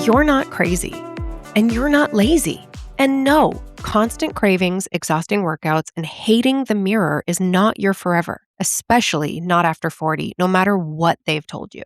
You're not crazy, and you're not lazy. And no, constant cravings, exhausting workouts, and hating the mirror is not your forever, especially not after 40, no matter what they've told you.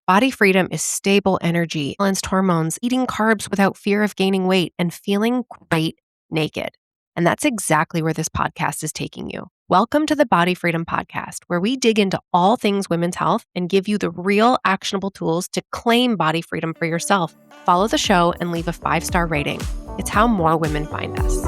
Body freedom is stable energy, balanced hormones, eating carbs without fear of gaining weight, and feeling great naked. And that's exactly where this podcast is taking you. Welcome to the Body Freedom Podcast, where we dig into all things women's health and give you the real actionable tools to claim body freedom for yourself. Follow the show and leave a 5-star rating. It's how more women find us.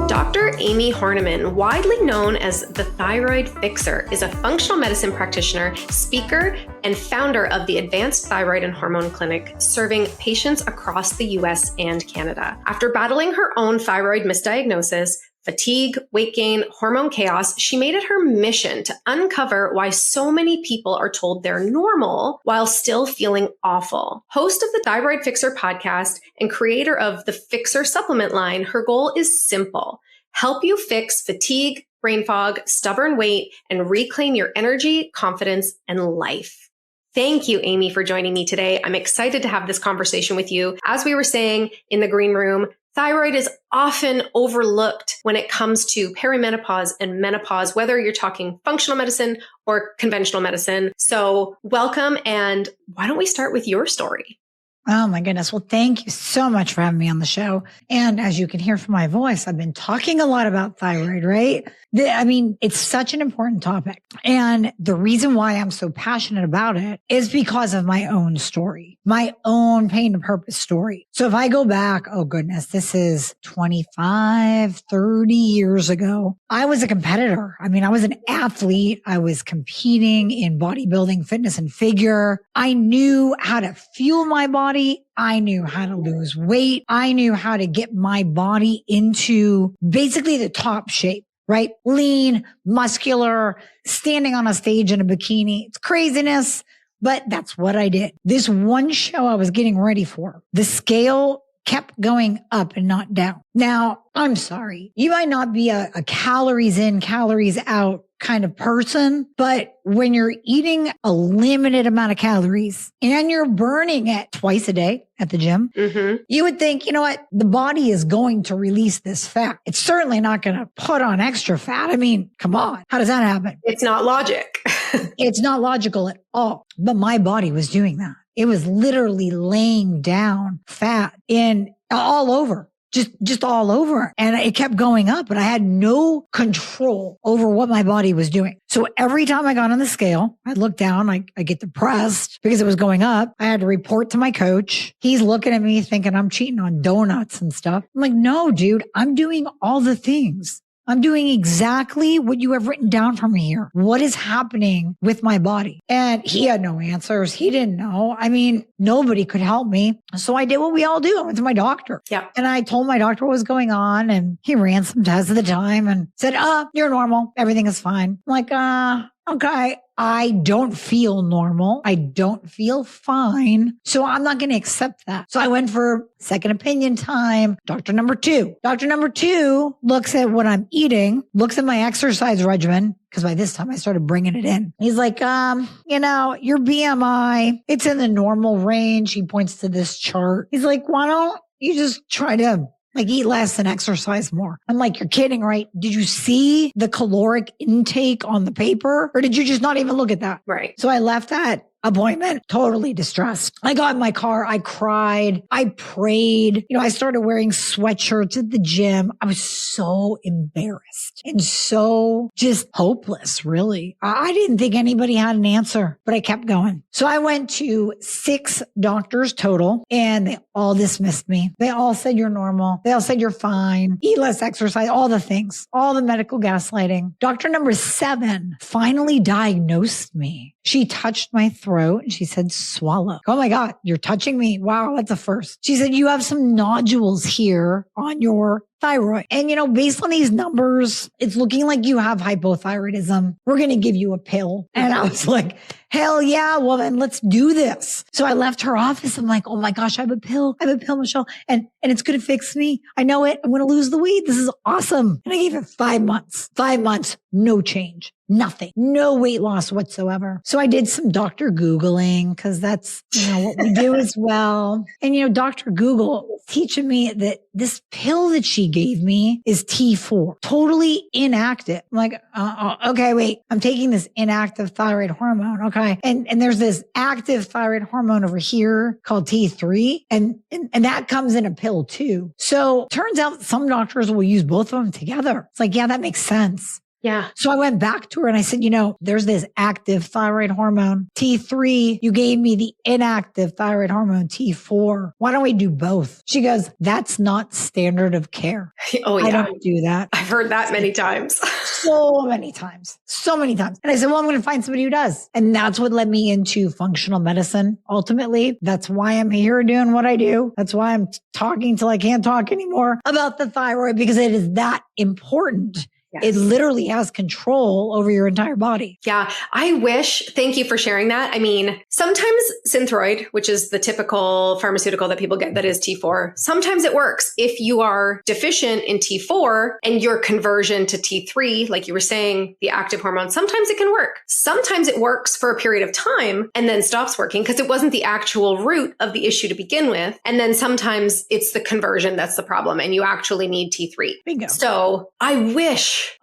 Dr. Amie Hornaman, widely known as the Thyroid Fixer, is a functional medicine practitioner, speaker, and founder of the Advanced Thyroid and Hormone Clinic, serving patients across the US and Canada. After battling her own thyroid misdiagnosis, fatigue, weight gain, hormone chaos, she made it her mission to uncover why so many people are told they're normal while still feeling awful. Host of the Thyroid Fixer podcast and creator of the Fixer supplement line, her goal is simple: help you fix fatigue, brain fog, stubborn weight, and reclaim your energy, confidence, and life. Thank you, Amie, for joining me today. I'm excited to have this conversation with you. As we were saying in the green room, thyroid is often overlooked when it comes to perimenopause and menopause, whether you're talking functional medicine or conventional medicine. So welcome, and why don't we start with your story? Oh my goodness. Well, thank you so much for having me on the show. And as you can hear from my voice, I've been talking a lot about thyroid, right? It's such an important topic. And the reason why I'm so passionate about it is because of my own story, my own pain to purpose story. So if I go back, oh goodness, this is 25, 30 years ago, I was a competitor. I was an athlete. I was competing in bodybuilding, fitness, and figure. I knew how to fuel my body. I knew how to lose weight. I knew how to get my body into basically the top shape, right? Lean, muscular, standing on a stage in a bikini. It's craziness, but that's what I did. This one show I was getting ready for, the scale kept going up and not down. Now, I'm sorry. You might not be a calories in, calories out kind of person, but when you're eating a limited amount of calories and you're burning it twice a day at the gym, you would think, you know what? The body is going to release this fat. It's certainly not going to put on extra fat. Come on. How does that happen? It's not logic. It's not logical at all. But my body was doing that. It was literally laying down fat in all over. Just all over. And it kept going up, and I had no control over what my body was doing. So every time I got on the scale, I'd look down, I get depressed because it was going up. I had to report to my coach. He's looking at me thinking I'm cheating on donuts and stuff. I'm like, no, dude, I'm doing all the things. I'm doing exactly what you have written down for me here. What is happening with my body? And he had no answers. He didn't know. Nobody could help me. So I did what we all do. I went to my doctor. Yeah. And I told my doctor what was going on, and he ran some tests at the time and said, you're normal. Everything is fine. I'm like, okay. I don't feel normal. I don't feel fine. So I'm not going to accept that. So I went for second opinion time. Doctor number 2. Doctor number 2 looks at what I'm eating, looks at my exercise regimen, because by this time I started bringing it in. He's like, your BMI, it's in the normal range. He points to this chart. He's like, why don't you just try to eat less and exercise more? I'm like, you're kidding, right? Did you see the caloric intake on the paper, or did you just not even look at that? Right. So I left that appointment totally distressed. I got in my car. I cried. I prayed. I started wearing sweatshirts at the gym. I was so embarrassed and so just hopeless, really. I didn't think anybody had an answer, but I kept going. So I went to 6 doctors total, and they all dismissed me. They all said you're normal. They all said you're fine. Eat less, exercise, all the things, all the medical gaslighting. Doctor number 7 finally diagnosed me. She touched my throat and she said, swallow. Oh my God, you're touching me. Wow, that's a first. She said, you have some nodules here on your thyroid. And, based on these numbers, it's looking like you have hypothyroidism. We're going to give you a pill. And I was like, hell yeah, well then let's do this. So I left her office. I'm like, oh my gosh, I have a pill, Michele, and it's going to fix me. I know it. I'm going to lose the weight. This is awesome. And I gave it 5 months, no change. Nothing, no weight loss whatsoever. So I did some Dr. Googling because that's, what we do as well. And, Dr. Google teaching me that this pill that she gave me is T4, totally inactive. I'm like, okay, wait, I'm taking this inactive thyroid hormone. Okay. And there's this active thyroid hormone over here called T3 and that comes in a pill too. So turns out some doctors will use both of them together. It's like, yeah, that makes sense. Yeah. So I went back to her and I said, there's this active thyroid hormone, T3. You gave me the inactive thyroid hormone, T4. Why don't we do both? She goes, that's not standard of care. Oh, yeah. I don't do that. I've heard that many times. So many times. And I said, well, I'm going to find somebody who does. And that's what led me into functional medicine. Ultimately, that's why I'm here doing what I do. That's why I'm talking till I can't talk anymore about the thyroid, because it is that important. Yes. It literally has control over your entire body. Yeah. Thank you for sharing that. I mean, sometimes Synthroid, which is the typical pharmaceutical that people get that is T4, sometimes it works. If you are deficient in T4 and your conversion to T3, like you were saying, the active hormone, sometimes it can work. Sometimes it works for a period of time and then stops working because it wasn't the actual root of the issue to begin with. And then sometimes it's the conversion that's the problem and you actually need T3. Bingo. So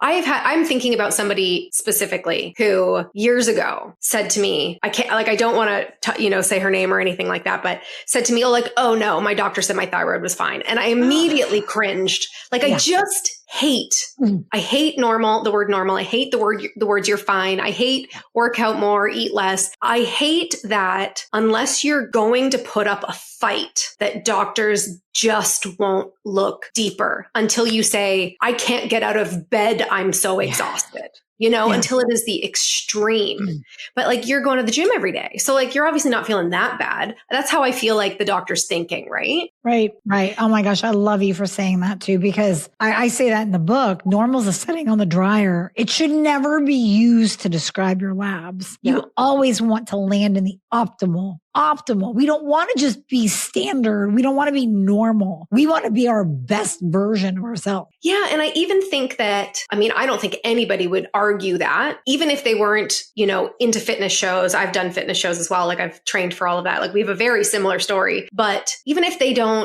I'm thinking about somebody specifically who years ago said to me, I don't want to, say her name or anything like that, but said to me, oh no, my doctor said my thyroid was fine. And I immediately cringed. I just I hate the word normal. I hate the words you're fine. I hate work out more, eat less. I hate that unless you're going to put up a fight, that doctors just won't look deeper until you say, I can't get out of bed. I'm so exhausted. Until it is the extreme. But you're going to the gym every day. So you're obviously not feeling that bad. That's how I feel like the doctor's thinking, right? Right. Oh my gosh. I love you for saying that too, because I say that in the book. Normal is a setting on the dryer. It should never be used to describe your labs. Yeah. You always want to land in the optimal. We don't want to just be standard. We don't want to be normal. We want to be our best version of ourselves. Yeah. And I even think that, I don't think anybody would argue that, even if they weren't, into fitness shows. I've done fitness shows as well. I've trained for all of that. We have a very similar story. But even if they don't,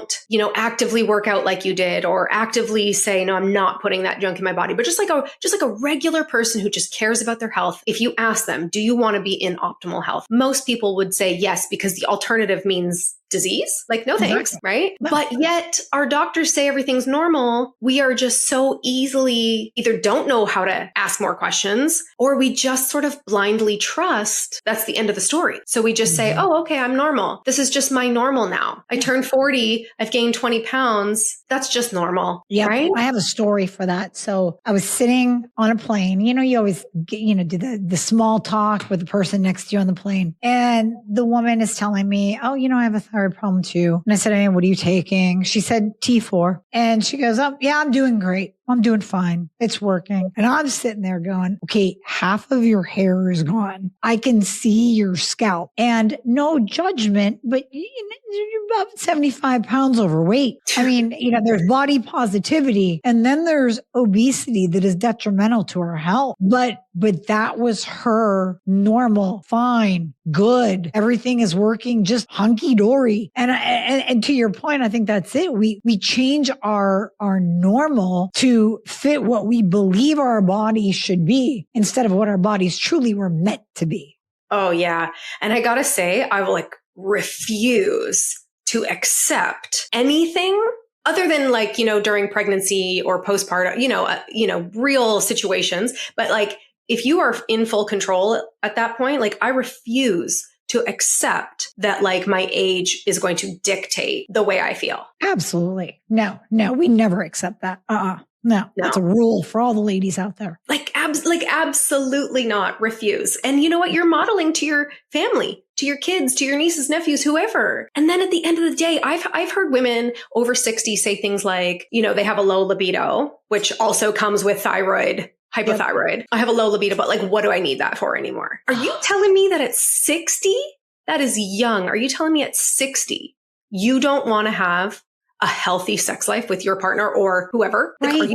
actively work out like you did, or actively say, no, I'm not putting that junk in my body, but just like a regular person who just cares about their health. If you ask them, do you want to be in optimal health? Most people would say yes, because the alternative means disease. No thanks, right? No. But yet our doctors say everything's normal. We are just so easily either don't know how to ask more questions, or we just sort of blindly trust that's the end of the story. So we just say, oh, okay, I'm normal. This is just my normal now. I turned 40. I've gained 20 pounds. That's just normal. Yeah. Right? I have a story for that. So I was sitting on a plane. You always do the small talk with the person next to you on the plane. And the woman is telling me, oh, I have a thyroid problem too. And I said, hey, what are you taking? She said T4. And she goes, oh, yeah, I'm doing great. I'm doing fine. It's working. And I'm sitting there going, okay, half of your hair is gone. I can see your scalp, and no judgment, but you're about 75 pounds overweight. There's body positivity, and then there's obesity that is detrimental to our health. But that was her normal, fine, good. Everything is working just hunky dory. And to your point, I think that's it. We change our normal to fit what we believe our bodies should be instead of what our bodies truly were meant to be. Oh yeah. And I gotta say, I will refuse to accept anything other than during pregnancy or postpartum, real situations. But if you are in full control at that point, I refuse to accept that my age is going to dictate the way I feel. Absolutely. No, we never accept that. No, that's a rule for all the ladies out there. Absolutely not. Refuse. And you know what? You're modeling to your family, to your kids, to your nieces, nephews, whoever. And then at the end of the day, I've heard women over 60 say things like, they have a low libido, which also comes with thyroid hypothyroid. I have a low libido, but like, what do I need that for anymore? Are you telling me that at 60, that is young? Are you telling me at 60, you don't want to have a healthy sex life with your partner or whoever? Right.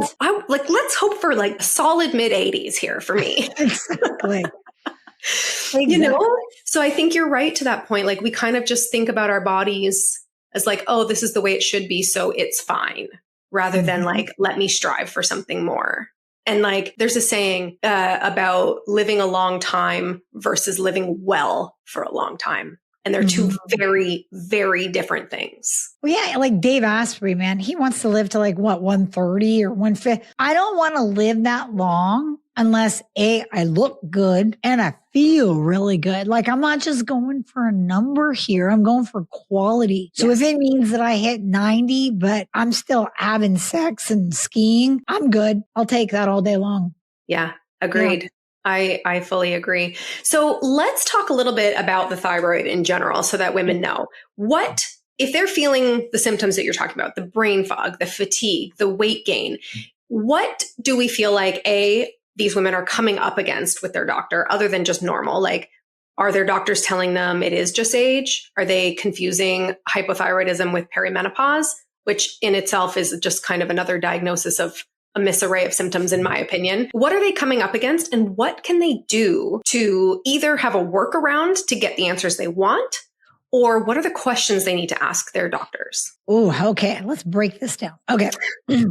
Like, let's hope for like solid mid 80s here for me. Exactly. You know? So I think you're right to that point. Like we kind of just think about our bodies as like, oh, this is the way it should be, so it's fine, rather than like, let me strive for something more. And like, there's a saying about living a long time versus living well for a long time. And they're two very, very different things. Well, yeah, like Dave Asprey, man, he wants to live to like what, 130 or 150. I don't want to live that long unless I look good and I feel really good. Like I'm not just going for a number here. I'm going for quality. So if it means that I hit 90, but I'm still having sex and skiing, I'm good. I'll take that all day long. Yeah, agreed. Yeah. I fully agree. So let's talk a little bit about the thyroid in general so that women know what, if they're feeling the symptoms that you're talking about, the brain fog, the fatigue, the weight gain, what do we feel like, these women are coming up against with their doctor other than just normal? Like, are their doctors telling them it is just age? Are they confusing hypothyroidism with perimenopause, which in itself is just kind of another diagnosis of a misarray of symptoms, in my opinion? What are they coming up against, and what can they do to either have a workaround to get the answers they want, or what are the questions they need to ask their doctors? Oh, okay. Let's break this down. Okay.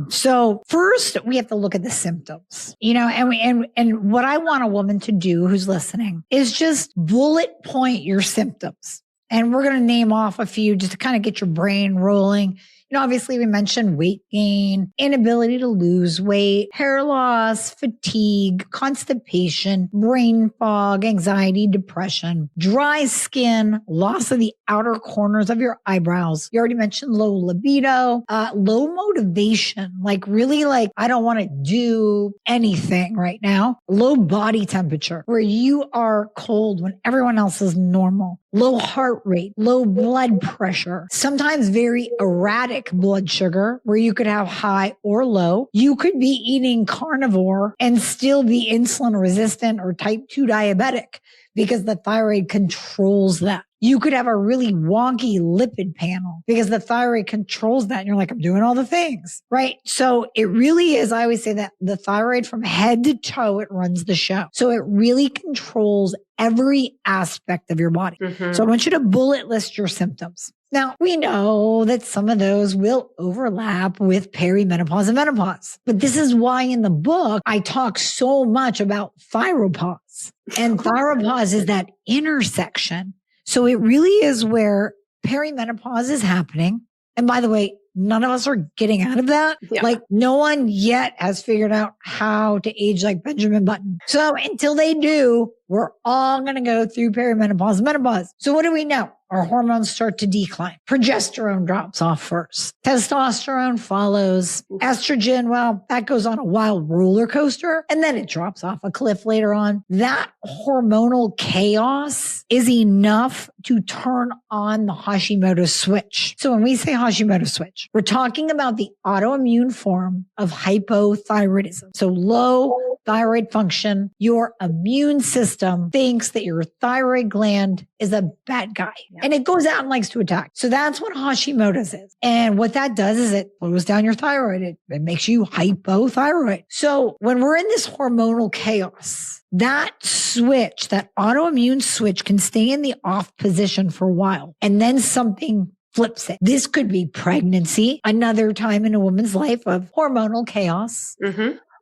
So first we have to look at the symptoms, and what I want a woman to do who's listening is just bullet point your symptoms. And we're going to name off a few just to kind of get your brain rolling. Obviously we mentioned weight gain, inability to lose weight, hair loss, fatigue, constipation, brain fog, anxiety, depression, dry skin, loss of the outer corners of your eyebrows. You already mentioned low libido, low motivation, like really like, I don't want to do anything right now. Low body temperature, where you are cold when everyone else is normal. Low heart rate, low blood pressure, sometimes very erratic blood sugar, where you could have high or low. You could be eating carnivore and still be insulin resistant or type 2 diabetic because the thyroid controls that. You could have a really wonky lipid panel because the thyroid controls that. And you're like, I'm doing all the things, right? So it really is, I always say that the thyroid from head to toe, it runs the show. So it really controls every aspect of your body. So I want you to bullet list your symptoms. Now, we know that some of those will overlap with perimenopause and menopause, but this is why in the book, I talk so much about thyropause. And thyropause is that intersection. So it really is where perimenopause is happening. And by the way, none of us are getting out of that. Yeah. Like no one yet has figured out how to age like Benjamin Button. So until they do, we're all going to go through perimenopause and menopause. So what do we know? Our hormones start to decline. Progesterone drops off first. Testosterone follows. Estrogen, well, that goes on a wild roller coaster and then it drops off a cliff later on. That hormonal chaos is enough to turn on the Hashimoto switch. So when we say Hashimoto switch, we're talking about the autoimmune form of hypothyroidism. So low thyroid function. Your immune system thinks that your thyroid gland is a bad guy and it goes out and likes to attack. So that's what Hashimoto's is. And what that does is it slows down your thyroid. It makes you hypothyroid. So when we're in this hormonal chaos, that switch, that autoimmune switch can stay in the off position for a while and then something flips it. This could be pregnancy, another time in a woman's life of hormonal chaos.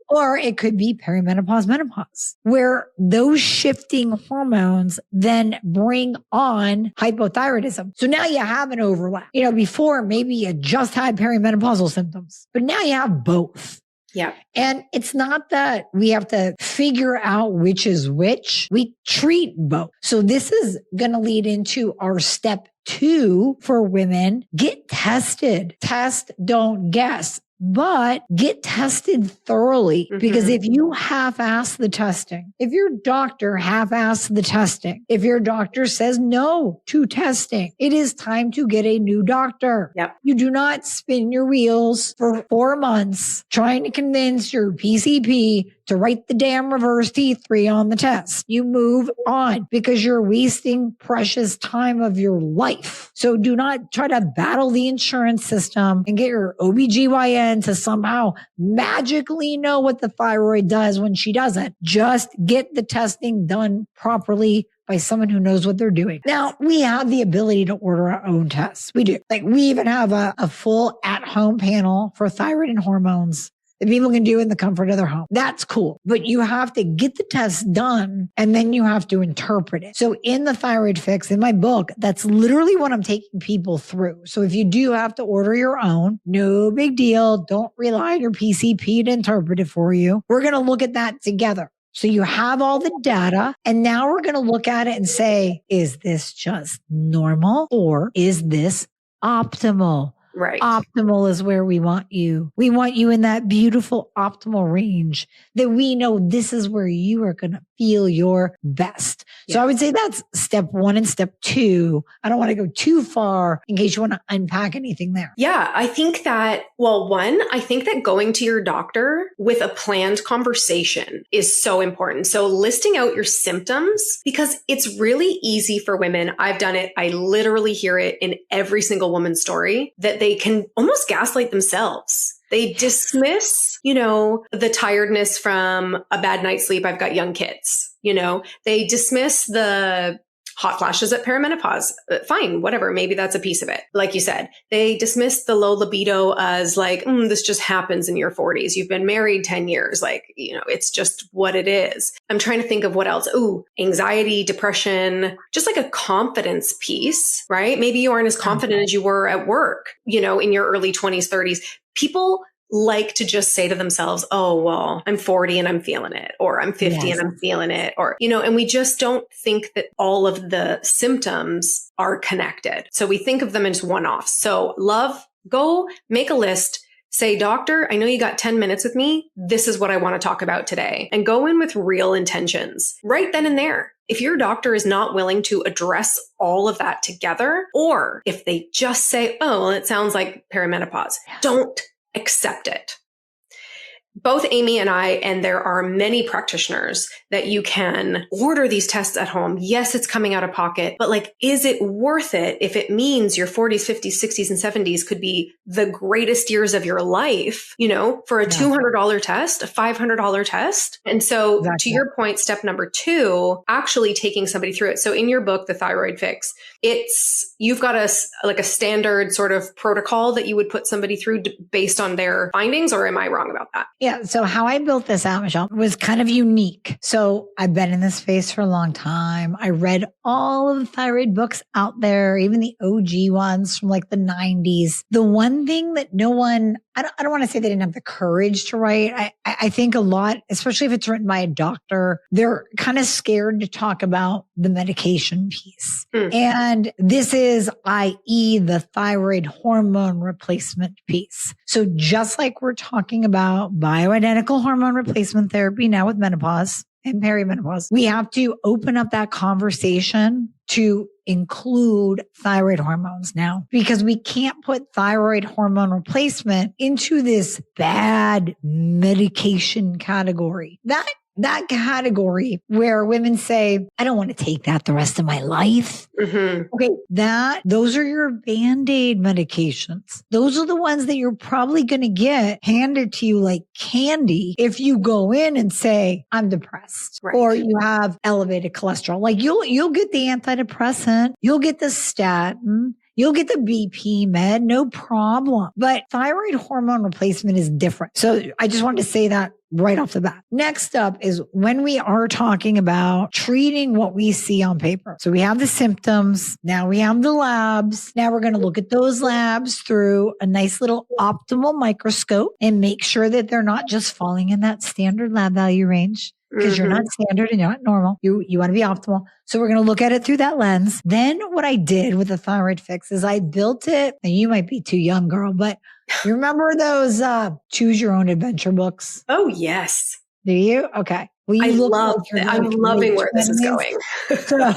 Or it could be perimenopause, menopause, where those shifting hormones then bring on hypothyroidism. So now you have an overlap. Before maybe you just had perimenopausal symptoms, but now you have both. Yeah. And it's not that we have to figure out which is which. We treat both. So this is going to lead into our step 2 for women. Get tested. Test, don't guess. But get tested thoroughly because if you half-ass the testing, if your doctor half-ass the testing, if your doctor says no to testing, it is time to get a new doctor. Yep. You do not spin your wheels for 4 months trying to convince your PCP to write the damn reverse T3 on the test. You move on because you're wasting precious time of your life. So do not try to battle the insurance system and get your OBGYN to somehow magically know what the thyroid does when she doesn't. Just get the testing done properly by someone who knows what they're doing. Now, we have the ability to order our own tests. We do. Like, we even have a full at-home panel for thyroid and hormones that people can do in the comfort of their home. That's cool. But you have to get the test done and then you have to interpret it. So in the Thyroid Fix, in my book, that's literally what I'm taking people through. So if you do have to order your own, no big deal. Don't rely on your PCP to interpret it for you. We're going to look at that together. So you have all the data, and now we're going to look at it and say, is this just normal or is this optimal? Right. Optimal is where we want you. We want you in that beautiful optimal range that we know this is where you are going to feel your best. So I would say that's step 1 and step 2. I don't want to go too far in case you want to unpack anything there. Yeah, I think that, I think that going to your doctor with a planned conversation is so important. So listing out your symptoms, because it's really easy for women. I've done it. I literally hear it in every single woman's story that they can almost gaslight themselves. They dismiss, the tiredness from a bad night's sleep. I've got young kids, they dismiss the hot flashes at perimenopause. Fine, whatever. Maybe that's a piece of it. Like you said, they dismiss the low libido as like, this just happens in your 40s. You've been married 10 years. Like, it's just what it is. I'm trying to think of what else. Anxiety, depression, just like a confidence piece, right? Maybe you aren't as confident as you were at work, in your early 20s, 30s. People like to just say to themselves, oh, well, I'm 40 and I'm feeling it, or I'm 50 and I'm feeling it, or, and we just don't think that all of the symptoms are connected. So we think of them as one-offs. So go make a list. Say, doctor, I know you got 10 minutes with me. This is what I want to talk about today. And go in with real intentions right then and there. If your doctor is not willing to address all of that together, or if they just say, oh, well, it sounds like perimenopause, don't accept it. Both Amie and I, and there are many practitioners that you can order these tests at home. Yes, it's coming out of pocket, but is it worth it if it means your 40s, 50s, 60s, and 70s could be the greatest years of your life, for a $200 test, a $500 test? And so to your point, step number 2, actually taking somebody through it. So in your book, The Thyroid Fix, you've got a standard sort of protocol that you would put somebody through based on their findings, or am I wrong about that? Yeah. So how I built this out, Michele, was kind of unique. So I've been in this space for a long time. I read all of the thyroid books out there, even the OG ones from the 90s. The one thing that no one, I don't want to say they didn't have the courage to write. I think a lot, especially if it's written by a doctor, they're kind of scared to talk about the medication piece. And this is, i.e., the thyroid hormone replacement piece. So just like we're talking about bioidentical hormone replacement therapy now with menopause and perimenopause, we have to open up that conversation to include thyroid hormones now, because we can't put thyroid hormone replacement into this bad medication category. That category where women say, I don't want to take that the rest of my life. Okay, those are your Band-Aid medications. Those are the ones that you're probably going to get handed to you like candy if you go in and say, I'm depressed, or you have elevated cholesterol. You'll get the antidepressant, you'll get the statin, you'll get the BP med, no problem. But thyroid hormone replacement is different. So I just wanted to say that right off the bat. Next up is when we are talking about treating what we see on paper. So we have the symptoms. Now we have the labs. Now we're going to look at those labs through a nice little optimal microscope and make sure that they're not just falling in that standard lab value range. Because you're not standard and you're not normal. You want to be optimal. So we're going to look at it through that lens. Then what I did with the Thyroid Fix is I built it, and you might be too young, girl, but you remember those choose your own adventure books? Oh, yes. Do you? Okay. Well, you look like you're in I'm your loving late where this is 20s. going. So,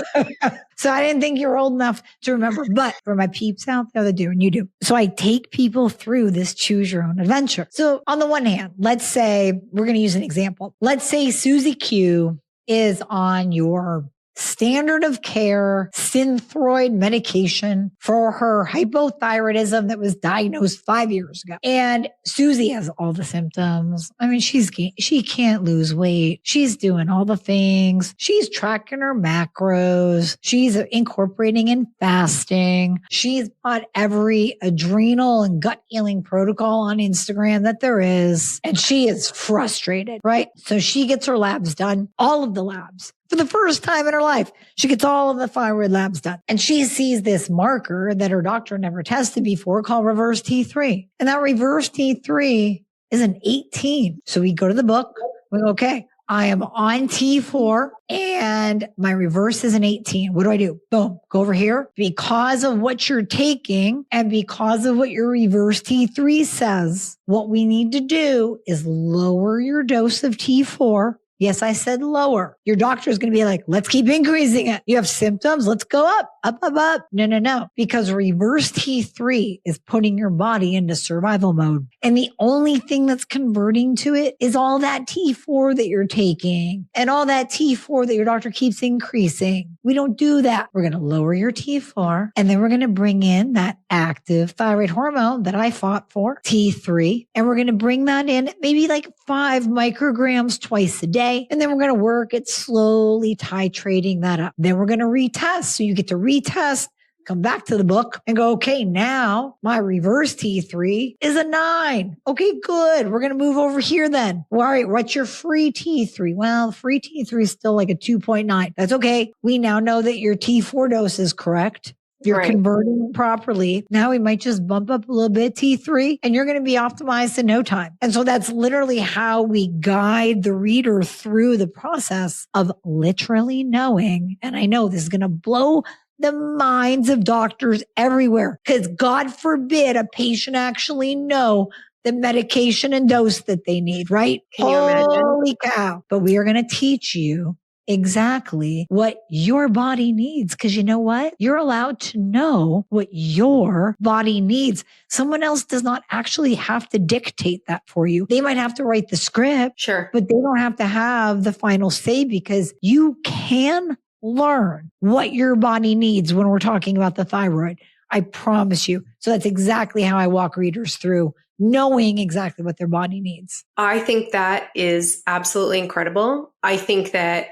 so I didn't think you were old enough to remember, but for my peeps out there that do, and you do. So I take people through this choose your own adventure. So on the one hand, let's say we're going to use an example. Let's say Susie Q is on your standard of care Synthroid medication for her hypothyroidism that was diagnosed 5 years ago. And Susie has all the symptoms. I mean, she can't lose weight. She's doing all the things. She's tracking her macros. She's incorporating in fasting. She's got every adrenal and gut healing protocol on Instagram that there is. And she is frustrated, right? So she gets her labs done, all of the labs. For the first time in her life, she gets all of the thyroid labs done. And she sees this marker that her doctor never tested before called reverse T3. And that reverse T3 is an 18. So we go to the book. We go, okay, I am on T4 and my reverse is an 18. What do I do? Boom, go over here. Because of what you're taking and because of what your reverse T3 says, what we need to do is lower your dose of T4. Yes, I said lower. Your doctor is going to be like, let's keep increasing it. You have symptoms. Let's go up, up, up, up. No. Because reverse T3 is putting your body into survival mode. And the only thing that's converting to it is all that T4 that you're taking and all that T4 that your doctor keeps increasing. We don't do that. We're going to lower your T4 and then we're going to bring in that active thyroid hormone that I fought for, T3. And we're going to bring that in maybe like 5 micrograms twice a day. And then we're going to work at slowly titrating that up. Then we're going to retest. So you get to retest, come back to the book and go, okay, now my reverse T3 is a 9. Okay, good. We're going to move over here then. All right, what's your free T3? Well, free T3 is still like a 2.9. That's okay. We now know that your T4 dose is correct. You're Right. converting properly. Now we might just bump up a little bit T3 and you're going to be optimized in no time. And so that's literally how we guide the reader through the process of literally knowing. And I know this is going to blow the minds of doctors everywhere because God forbid a patient actually know the medication and dose that they need, right? Can you imagine? Holy cow. But we are going to teach you exactly what your body needs. Because you know what? You're allowed to know what your body needs. Someone else does not actually have to dictate that for you. They might have to write the script, Sure. but they don't have to have the final say because you can learn what your body needs when we're talking about the thyroid. I promise you. So that's exactly how I walk readers through knowing exactly what their body needs. I think that is absolutely incredible. I think that,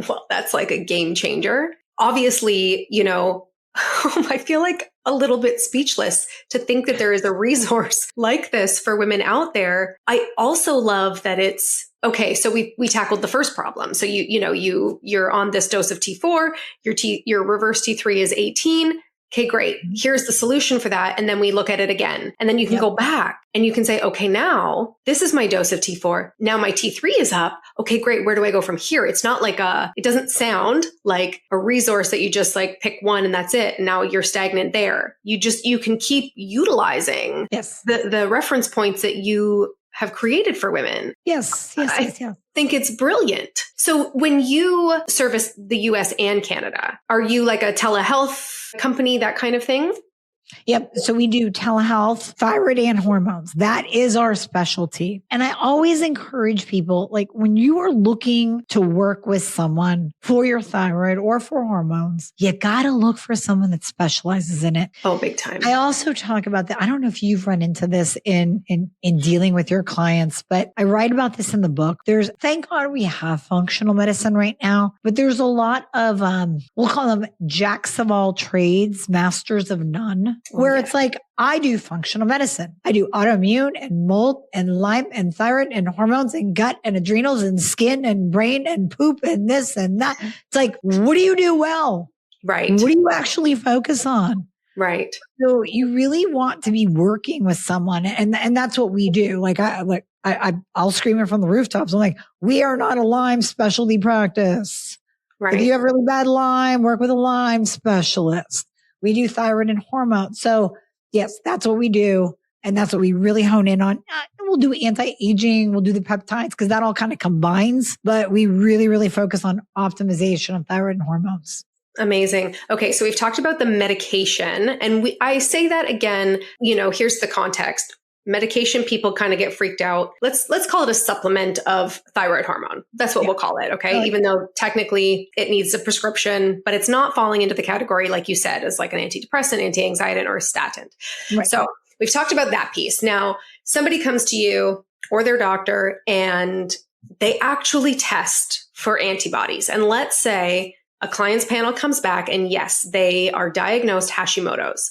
well, that's like a game changer. Obviously, I feel like a little bit speechless to think that there is a resource like this for women out there. I also love that it's okay. So we tackled the first problem. So you're on this dose of T4, your reverse T3 is 18. Okay, great. Here's the solution for that. And then we look at it again. And then you can go back and you can say, okay, now this is my dose of T4. Now my T3 is up. Okay, great. Where do I go from here? It's not like it doesn't sound like a resource that you just like pick one and that's it. And now you're stagnant there. You can keep utilizing the reference points that you have created for women. Yes. I think it's brilliant. So when you service the US and Canada, are you like a telehealth company, that kind of thing? Yep. So we do telehealth, thyroid and hormones. That is our specialty. And I always encourage people, like when you are looking to work with someone for your thyroid or for hormones, you got to look for someone that specializes in it. Oh, big time. I also talk about that. I don't know if you've run into this in dealing with your clients, but I write about this in the book. Thank God we have functional medicine right now, but there's a lot of, we'll call them jacks of all trades, masters of none. Where it's like, I do functional medicine. I do autoimmune and mold and Lyme and thyroid and hormones and gut and adrenals and skin and brain and poop and this and that. It's like, what do you do well? Right. What do you actually focus on? Right. So you really want to be working with someone. And that's what we do. I'll scream it from the rooftops. I'm like, we are not a Lyme specialty practice. Right. If you have really bad Lyme, work with a Lyme specialist. We do thyroid and hormones. So yes, that's what we do. And that's what we really hone in on. we'll do anti-aging, we'll do the peptides because that all kind of combines, but we really, really focus on optimization of thyroid and hormones. Amazing. Okay. So we've talked about the medication, and I say that again, here's the context. Medication, people kind of get freaked out. Let's call it a supplement of thyroid hormone. That's what we'll call it. Okay. Even though technically it needs a prescription, but it's not falling into the category, like you said, as like an antidepressant, anti-anxiety, or a statin. Right. So we've talked about that piece. Now, somebody comes to you or their doctor and they actually test for antibodies. And let's say a client's panel comes back and yes, they are diagnosed Hashimoto's.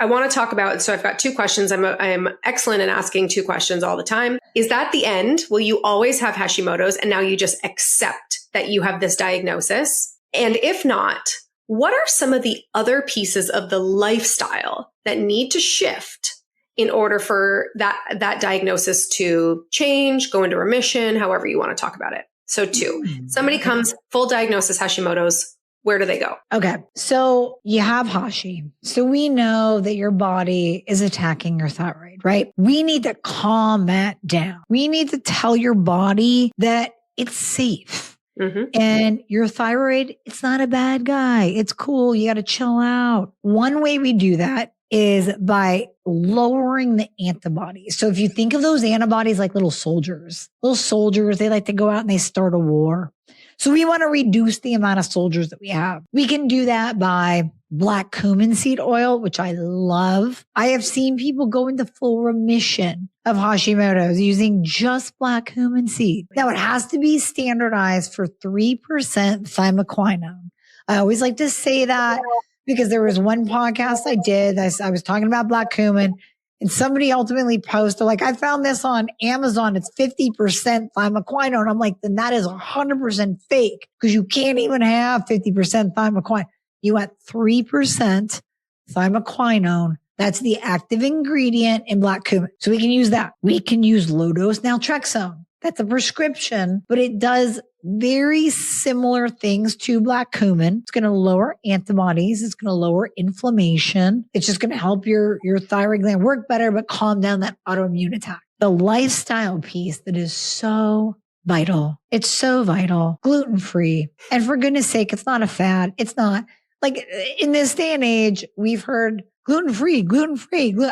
I want to talk about, so I've got two questions. I'm excellent in asking two questions all the time. Is that the end? Will you always have Hashimoto's and now you just accept that you have this diagnosis? And if not, what are some of the other pieces of the lifestyle that need to shift in order for that diagnosis to change, go into remission, however you want to talk about it? So two, somebody comes full diagnosis Hashimoto's. Where do they go? Okay. So you have Hashi. So we know that your body is attacking your thyroid, right? We need to calm that down. We need to tell your body that it's safe. And your thyroid, it's not a bad guy. It's cool. You got to chill out. One way we do that is by lowering the antibodies. So if you think of those antibodies like little soldiers, they like to go out and they start a war. So we want to reduce the amount of soldiers that we have. We can do that by black cumin seed oil, which I love. I have seen people go into full remission of Hashimoto's using just black cumin seed. Now it has to be standardized for 3% thymoquinone. I always like to say that because there was one podcast I did. I was talking about black cumin. And somebody ultimately posted, like, I found this on Amazon. It's 50% thymoquinone. I'm like, then that is 100% fake because you can't even have 50% thymoquinone. You want 3% thymoquinone. That's the active ingredient in black cumin. So we can use that. We can use low dose naltrexone. That's a prescription, but it does very similar things to black cumin. It's going to lower antibodies. It's going to lower inflammation. It's just going to help your thyroid gland work better, but calm down that autoimmune attack. The lifestyle piece that is so vital. It's so vital. Gluten-free. And for goodness sake, it's not a fad. It's not like in this day and age, we've heard gluten-free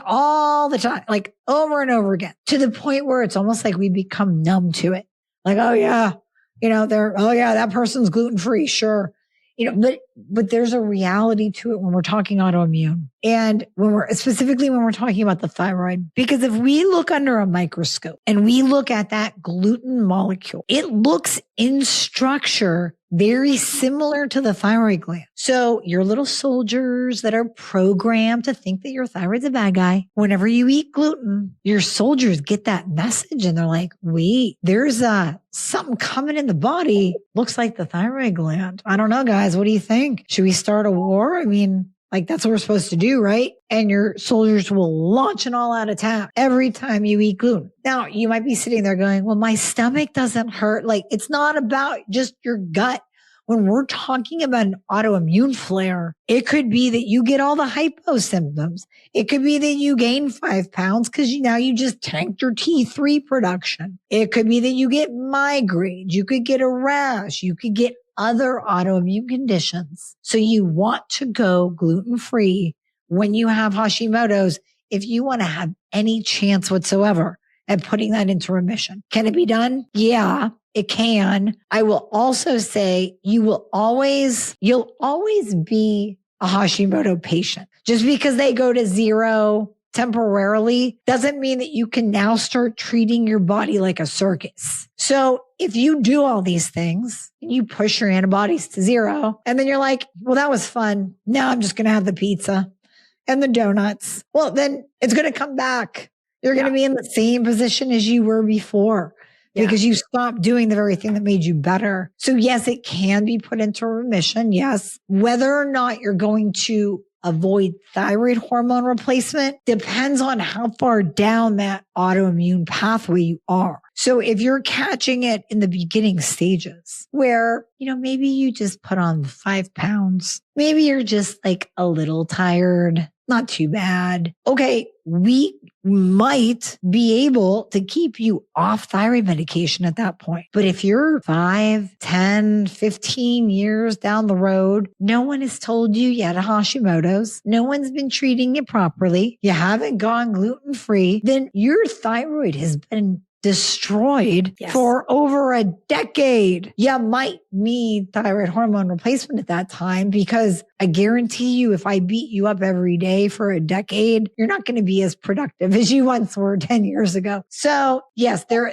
all the time, like over and over again, to the point where it's almost like we become numb to it. Like, oh yeah, that person's gluten-free. Sure. But there's a reality to it when we're talking autoimmune and when we're talking about the thyroid, because if we look under a microscope and we look at that gluten molecule, it looks in structure very similar to the thyroid gland. So your little soldiers that are programmed to think that your thyroid's a bad guy, whenever you eat gluten, your soldiers get that message and they're like, wait, there's something coming in the body. Looks like the thyroid gland. I don't know, guys. What do you think? Should we start a war? I mean, like that's what we're supposed to do, right? And your soldiers will launch an all-out attack every time you eat gluten. Now, you might be sitting there going, well, my stomach doesn't hurt. Like, it's not about just your gut. When we're talking about an autoimmune flare, it could be that you get all the hypo symptoms. It could be that you gain 5 pounds because now you just tanked your T3 production. It could be that you get migraines. You could get a rash. You could get other autoimmune conditions. So you want to go gluten-free when you have Hashimoto's if you want to have any chance whatsoever at putting that into remission. Can it be done? Yeah, it can. I will also say you'll always be a Hashimoto patient. Just because they go to zero temporarily doesn't mean that you can now start treating your body like a circus. So if you do all these things and you push your antibodies to zero, and then you're like, well, that was fun. Now I'm just going to have the pizza and the donuts. Well, then it's going to come back. You're going to be in the same position as you were before because you stopped doing the very thing that made you better. So yes, it can be put into remission. Yes. Whether or not you're going to avoid thyroid hormone replacement depends on how far down that autoimmune pathway you are. So if you're catching it in the beginning stages where, maybe you just put on 5 pounds, maybe you're just like a little tired, not too bad. Okay. We might be able to keep you off thyroid medication at that point. But if you're 5, 10, 15 years down the road, no one has told you had a Hashimoto's, no one's been treating you properly, you haven't gone gluten-free, then your thyroid has been destroyed for over a decade. You might need thyroid hormone replacement at that time, because I guarantee you, if I beat you up every day for a decade, you're not going to be as productive as you once were 10 years ago. So yes, there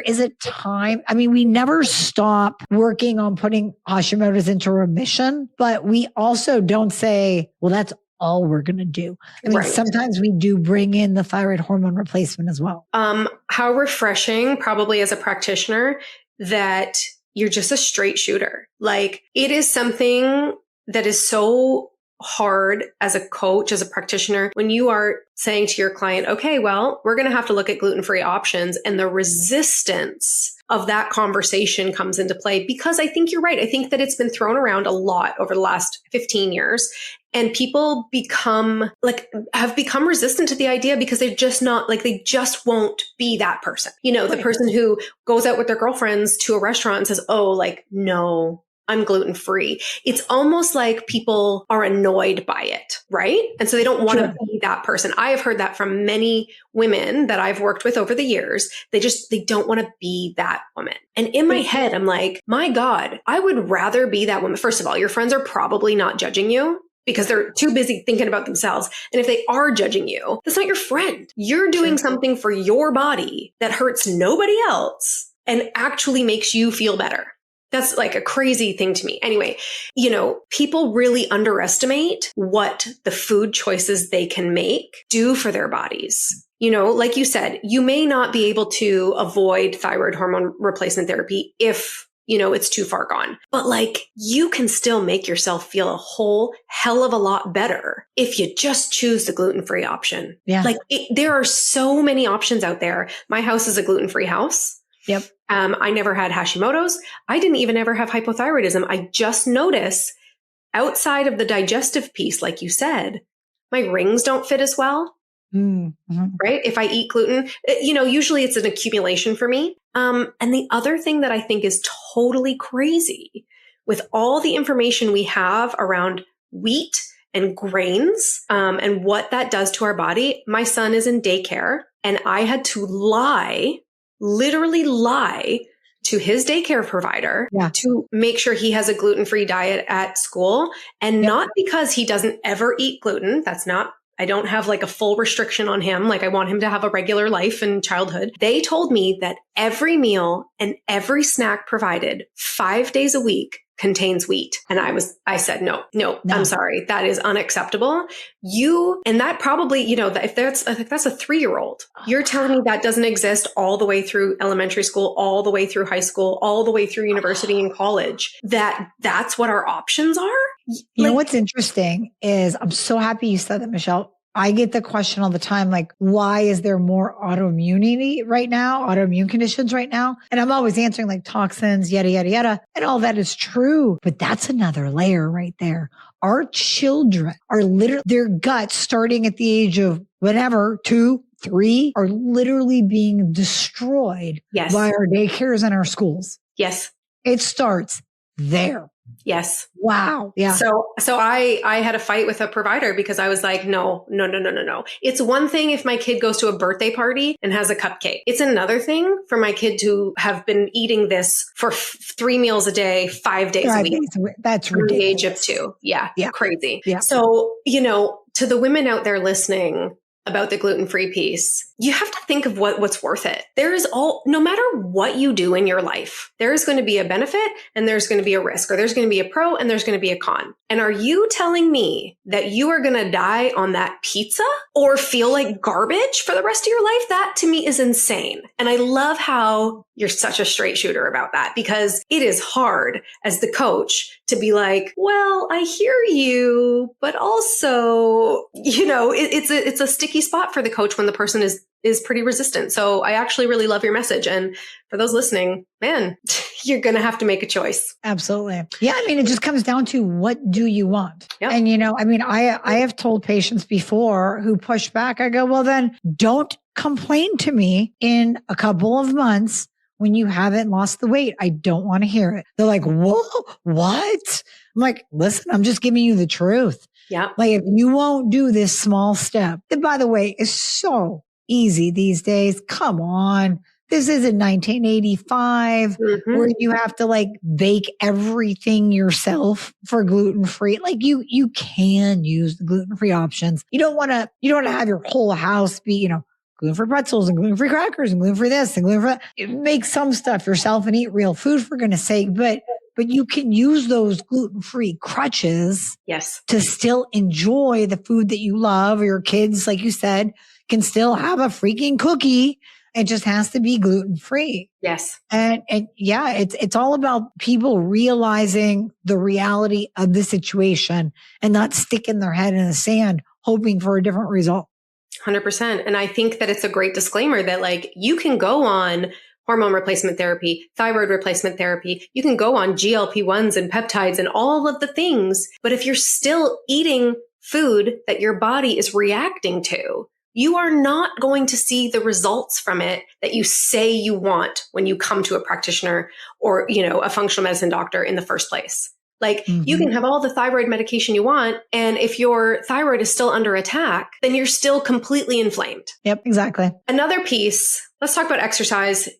is a time. I mean, we never stop working on putting Hashimoto's into remission, but we also don't say, well, that's all we're going to do. I mean, sometimes we do bring in the thyroid hormone replacement as well. How refreshing, probably as a practitioner, that you're just a straight shooter. Like, it is something that is so hard as a coach, as a practitioner, when you are saying to your client, okay, well, we're going to have to look at gluten-free options, and the resistance of that conversation comes into play, because I think you're right. I think that it's been thrown around a lot over the last 15 years. And people have become resistant to the idea because they're just not they just won't be that person. The person who goes out with their girlfriends to a restaurant and says, oh, no, I'm gluten-free. It's almost like people are annoyed by it, right? And so they don't want to be that person. I have heard that from many women that I've worked with over the years. They don't want to be that woman. And in my head, I'm like, my God, I would rather be that woman. First of all, your friends are probably not judging you, because they're too busy thinking about themselves. And if they are judging you, that's not your friend. You're doing something for your body that hurts nobody else and actually makes you feel better. That's like a crazy thing to me. Anyway, people really underestimate what the food choices they can make do for their bodies. Like you said, you may not be able to avoid thyroid hormone replacement therapy if it's too far gone. But you can still make yourself feel a whole hell of a lot better if you just choose the gluten-free option. Yeah. There are so many options out there. My house is a gluten-free house. Yep. I never had Hashimoto's. I didn't even ever have hypothyroidism. I just notice outside of the digestive piece, like you said, my rings don't fit as well. Mm-hmm. Right? If I eat gluten, usually it's an accumulation for me. And the other thing that I think is totally crazy, with all the information we have around wheat and grains, and what that does to our body, my son is in daycare, and I had to literally lie to his daycare provider to make sure he has a gluten-free diet at school. And not because he doesn't ever eat gluten. I don't have a full restriction on him. I want him to have a regular life and childhood. They told me that every meal and every snack provided 5 days a week contains wheat. And I said, no, I'm sorry. That is unacceptable. And that probably, if that's a 3-year-old, you're telling me that doesn't exist all the way through elementary school, all the way through high school, all the way through university and college, that's what our options are. You know, what's interesting is, I'm so happy you said that, Michelle. I get the question all the time, why is there more autoimmunity right now, autoimmune conditions right now? And I'm always answering toxins, yada, yada, yada. And all that is true. But that's another layer right there. Our children are literally, their guts starting at the age of whatever, 2, 3, are literally being destroyed by our daycares and our schools. Yes. It starts there. Yes. Wow. Yeah. So I had a fight with a provider because I was like, no. It's one thing if my kid goes to a birthday party and has a cupcake. It's another thing for my kid to have been eating this for 3 meals a day, 5 days a week. That's ridiculous. The age of 2. Yeah. Crazy. Yeah. So, to the women out there listening about the gluten-free piece, you have to think of what's worth it. No matter what you do in your life, there is going to be a benefit and there's going to be a risk, or there's going to be a pro and there's going to be a con. And are you telling me that you are going to die on that pizza or feel like garbage for the rest of your life? That to me is insane. And I love how you're such a straight shooter about that, because it is hard as the coach to be like, well, I hear you, but also, it's a sticky spot for the coach when the person is is pretty resistant. So I actually really love your message. And for those listening, man, you're going to have to make a choice. Absolutely. Yeah. I mean, it just comes down to what do you want? Yep. And, I have told patients before who push back, I go, well, then don't complain to me in a couple of months when you haven't lost the weight. I don't want to hear it. They're like, whoa, what? I'm like, listen, I'm just giving you the truth. Yeah. Like if you won't do this small step, that by the way is so easy these days. Come on. This isn't 1985 where you have to like bake everything yourself for gluten-free. Like you can use the gluten-free options. You don't want to have your whole house be, gluten-free pretzels and gluten-free crackers and gluten-free this and gluten-free that. Make some stuff yourself and eat real food for goodness sake. But you can use those gluten-free crutches to still enjoy the food that you love, or your kids, like you said, can still have a freaking cookie. It just has to be gluten-free. Yes. And yeah, it's all about people realizing the reality of the situation and not sticking their head in the sand, hoping for a different result. 100%. And I think that it's a great disclaimer that like you can go on hormone replacement therapy, thyroid replacement therapy. You can go on GLP-1s and peptides and all of the things. But if you're still eating food that your body is reacting to, you are not going to see the results from it that you say you want when you come to a practitioner or, a functional medicine doctor in the first place. Like you can have all the thyroid medication you want. And if your thyroid is still under attack, then you're still completely inflamed. Yep, exactly. Another piece, let's talk about exercise.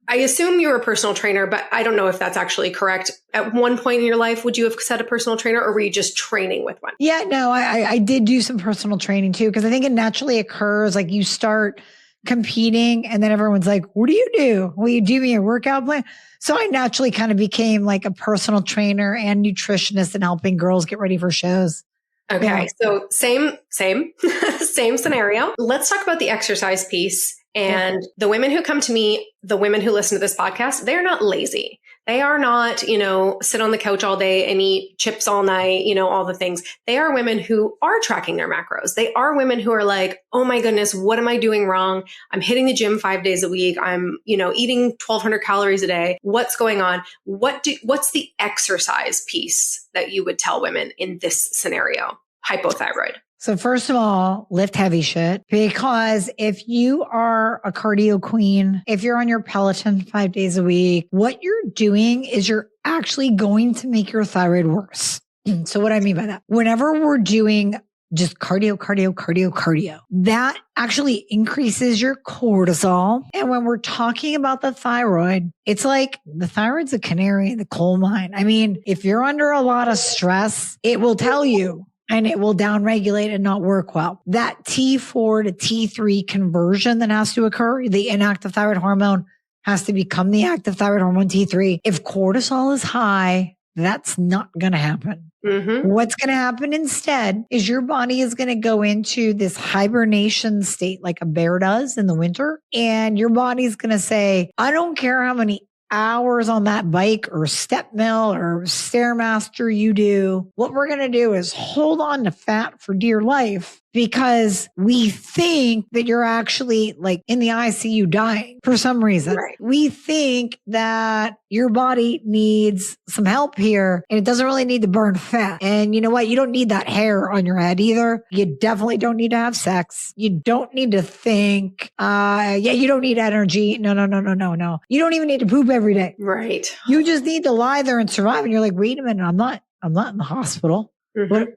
I assume you're a personal trainer, but I don't know if that's actually correct. At one point in your life, would you have said a personal trainer or were you just training with one? Yeah, no, I did do some personal training too, because I think it naturally occurs. Like you start competing and then everyone's like, what do you do? Will you do me a workout plan? So I naturally kind of became like a personal trainer and nutritionist and helping girls get ready for shows. Okay. Yeah. So same scenario. Let's talk about the exercise piece. And the women who come to me, the women who listen to this podcast, they're not lazy. They are not, sit on the couch all day and eat chips all night, all the things. They are women who are tracking their macros. They are women who are like, oh my goodness, what am I doing wrong? I'm hitting the gym 5 days a week. I'm, eating 1,200 calories a day. What's going on? What's the exercise piece that you would tell women in this scenario? Hypothyroid. So first of all, lift heavy shit, because if you are a cardio queen, if you're on your Peloton 5 days a week, what you're doing is you're actually going to make your thyroid worse. So what I mean by that, whenever we're doing just cardio, that actually increases your cortisol. And when we're talking about the thyroid, it's like the thyroid's a canary in the coal mine. I mean, if you're under a lot of stress, it will tell you. And it will downregulate and not work well. That T4 to T3 conversion that has to occur, the inactive thyroid hormone has to become the active thyroid hormone T3. If cortisol is high, that's not going to happen. What's going to happen instead is your body is going to go into this hibernation state like a bear does in the winter. And your body's going to say, I don't care how many hours on that bike or step mill or Stairmaster you do. What we're going to do is hold on to fat for dear life because we think that you're actually like in the ICU dying for some reason. Right. We think that your body needs some help here and it doesn't really need to burn fat. And you know what? You don't need that hair on your head either. You definitely don't need to have sex. You don't need to think. You don't need energy. No. You don't even need to poop every day. Right. You just need to lie there and survive. And you're like, wait a minute, I'm not in the hospital.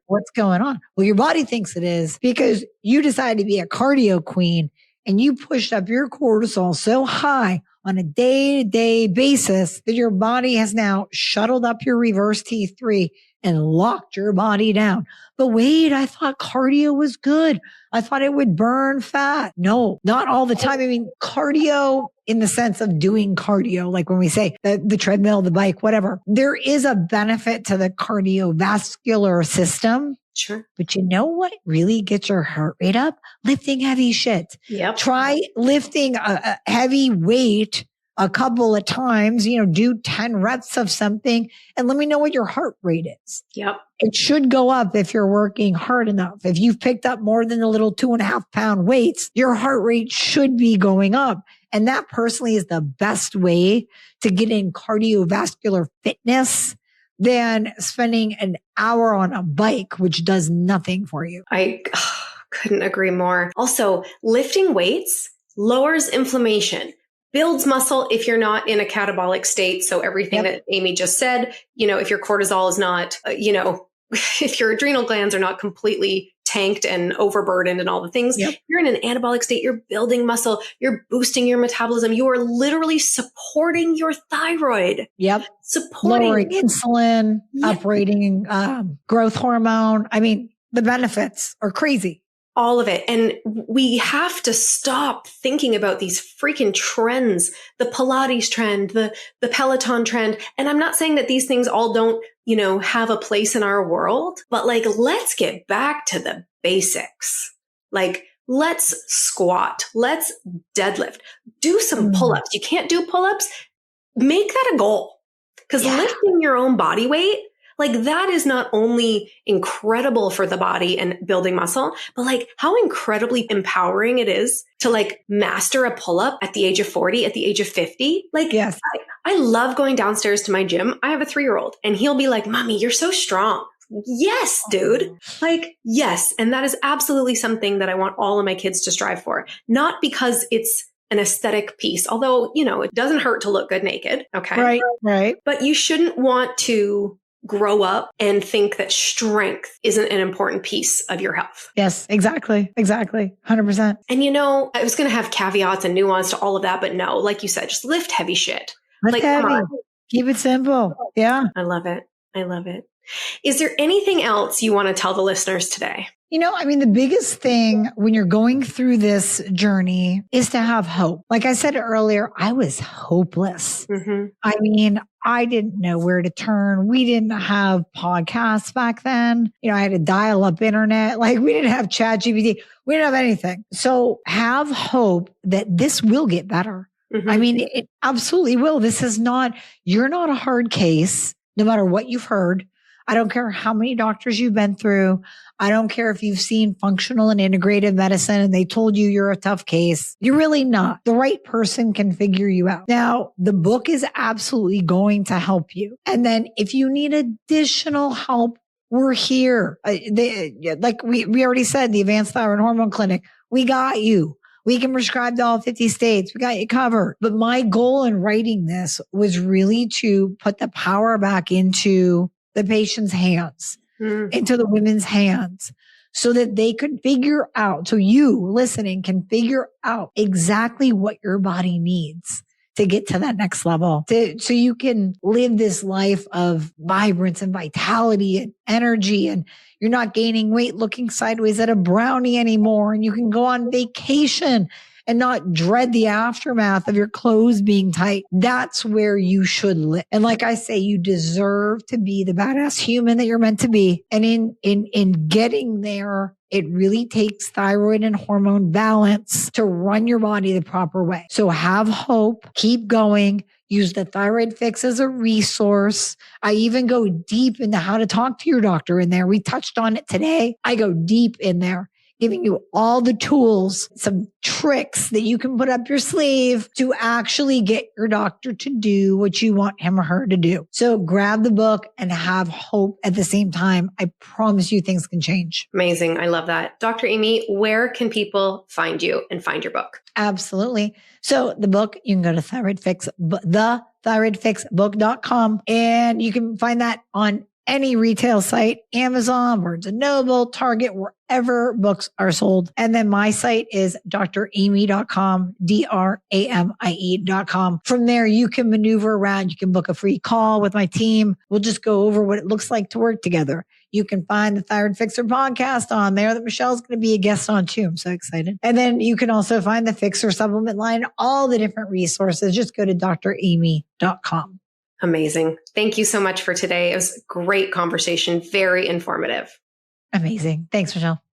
What's going on? Well, your body thinks it is because you decided to be a cardio queen and you pushed up your cortisol so high on a day-to-day basis that your body has now shuttled up your reverse T3 and locked your body down. But wait, I thought cardio was good. I thought it would burn fat. No, not all the time. I mean, cardio in the sense of doing cardio, like when we say the treadmill, the bike, whatever, there is a benefit to the cardiovascular system. Sure. But you know what really gets your heart rate up? Lifting heavy shit. Yep. Try lifting a heavy weight a couple of times, do 10 reps of something and let me know what your heart rate is. Yep. It should go up if you're working hard enough. If you've picked up more than the little 2.5-pound weights, your heart rate should be going up. And that personally is the best way to get in cardiovascular fitness than spending an hour on a bike, which does nothing for you. I couldn't agree more. Also, lifting weights lowers inflammation, builds muscle if you're not in a catabolic state. So everything that Amie just said, if your cortisol is not, if your adrenal glands are not completely tanked and overburdened and all the things, you're in an anabolic state, you're building muscle, you're boosting your metabolism. You are literally supporting your thyroid. Lowering insulin, uprating growth hormone. I mean, the benefits are crazy. All of it. And we have to stop thinking about these freaking trends, the Pilates trend, the Peloton trend. And I'm not saying that these things all don't, have a place in our world, but let's get back to the basics. Let's squat, let's deadlift, do some pull-ups. You can't do pull-ups. Make that a goal, because lifting your own body weight, that is not only incredible for the body and building muscle, but how incredibly empowering it is to master a pull-up at the age of 40, at the age of 50. I love going downstairs to my gym. I have a 3-year-old and he'll be like, "Mommy, you're so strong." Yes, dude. Yes. And that is absolutely something that I want all of my kids to strive for. Not because it's an aesthetic piece, although, it doesn't hurt to look good naked. Okay. Right. But you shouldn't want to grow up and think that strength isn't an important piece of your health. Yes, exactly. 100%. And I was going to have caveats and nuance to all of that, but no, like you said, just lift heavy shit. Lift heavy. Keep it simple. Yeah. I love it. Is there anything else you want to tell the listeners today? The biggest thing when you're going through this journey is to have hope. Like I said earlier, I was hopeless. I didn't know where to turn. We didn't have podcasts back then. I had a dial up internet. We didn't have ChatGPT. We didn't have anything. So have hope that this will get better. It absolutely will. You're not a hard case, no matter what you've heard. I don't care how many doctors you've been through. I don't care if you've seen functional and integrative medicine and they told you you're a tough case. You're really not. The right person can figure you out. Now, the book is absolutely going to help you. And then if you need additional help, we're here. We already said, the Advanced Thyroid Hormone Clinic, we got you. We can prescribe to all 50 states. We got you covered. But my goal in writing this was really to put the power back into the patient's hands, into the women's hands, so that they could figure out, so you listening can figure out exactly what your body needs to get to that next level, so you can live this life of vibrance and vitality and energy, and you're not gaining weight looking sideways at a brownie anymore, and you can go on vacation and not dread the aftermath of your clothes being tight. That's where you should live. And like I say, you deserve to be the badass human that you're meant to be. And in getting there, it really takes thyroid and hormone balance to run your body the proper way. So have hope, keep going. Use the Thyroid Fix as a resource. I even go deep into how to talk to your doctor in there. We touched on it today. I go deep in there, giving you all the tools, some tricks that you can put up your sleeve to actually get your doctor to do what you want him or her to do. So grab the book and have hope at the same time. I promise you things can change. Amazing. I love that. Dr. Amie, where can people find you and find your book? Absolutely. So the book, you can go to thyroidfixbook.com, and you can find that on any retail site, Amazon, Barnes & Noble, Target, wherever books are sold. And then my site is dramie.com, DRAMIE.com. From there, you can maneuver around. You can book a free call with my team. We'll just go over what it looks like to work together. You can find the Thyroid Fixer podcast on there that Michelle's going to be a guest on too. I'm so excited. And then you can also find the Fixer supplement line, all the different resources. Just go to dramie.com. Amazing. Thank you so much for today. It was a great conversation, very informative. Amazing. Thanks, Michelle.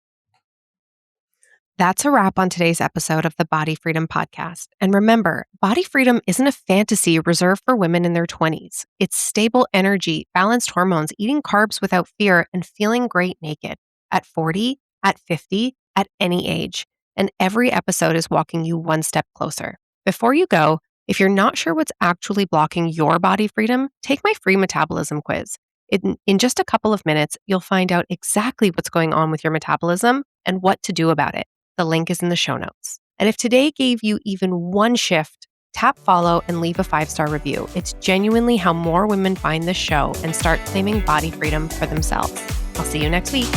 That's a wrap on today's episode of the Body Freedom Podcast. And remember, body freedom isn't a fantasy reserved for women in their 20s. It's stable energy, balanced hormones, eating carbs without fear, and feeling great naked at 40, at 50, at any age. And every episode is walking you one step closer. Before you go, if you're not sure what's actually blocking your body freedom, take my free metabolism quiz. In just a couple of minutes, you'll find out exactly what's going on with your metabolism and what to do about it. The link is in the show notes. And if today gave you even one shift, tap follow and leave a 5-star review. It's genuinely how more women find this show and start claiming body freedom for themselves. I'll see you next week.